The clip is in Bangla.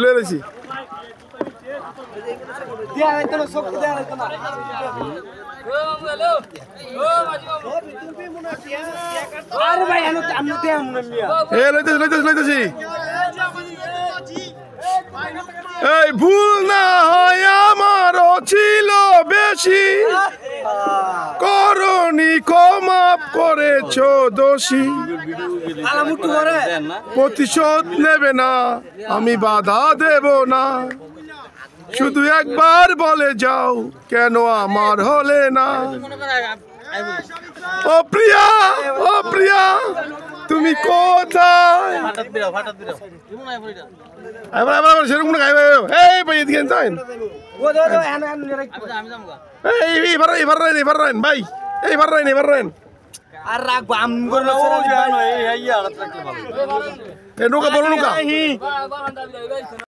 লয়েছি এই ভুল না হয় আমারও ছিল বেশি করনি ক্ষমা করেছ দোষী প্রতিশোধ নেবে না আমি বাধা দেব না শুধু একবার বলে যাও কেন আমার হলে না ও প্রিয়া তুমি কোথায় সেরকম গাইবে এই ভাই এদিকে যান এইবার রাইন ভাই এইবার রাইন আর রাখবো নৌকা বড় নৌকা